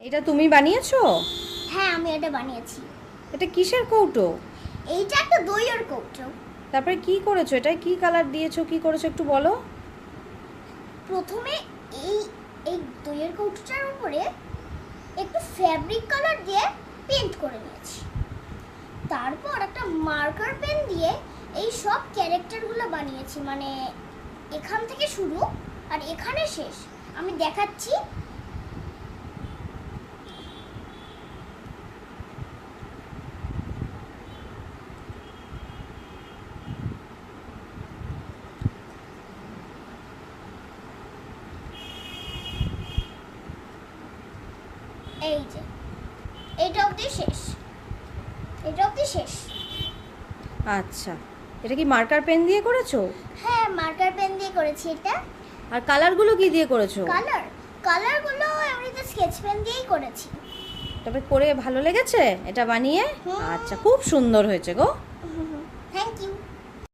এটা তুমি বানিয়েছো? হ্যাঁ, আমি এটা বানিয়েছি। এটা কিসের কৌটো? এইটা একটা দইয়ের কৌটো। তারপরে কি করেছো? এটায় কি কালার দিয়েছো, কি করেছো একটু বলো। প্রথমে এই এই দইয়ের কৌটোটার উপরে একটু ফ্যাব্রিক কালার দিয়ে পেইন্ট করে নিয়েছি। তারপর একটা মার্কার পেন দিয়ে এই সব ক্যারেক্টারগুলো বানিয়েছি, মানে এখান থেকে শুরু আর এখানে শেষ। আমি দেখাচ্ছি। এই যে এটা অবধি শেষ, এটা অবধি শেষ। আচ্ছা, এটা কি মার্কার পেন দিয়ে করেছো? হ্যাঁ, মার্কার পেন দিয়ে করেছি এটা। আর কালারগুলো কি দিয়ে করেছো? কালারগুলো এমনিতে স্কেচ পেন দিয়েই করেছি। তবে করে ভালো লেগেছে এটা বানিয়ে? হুম। আচ্ছা, খুব সুন্দর হয়েছে গো। Thank you.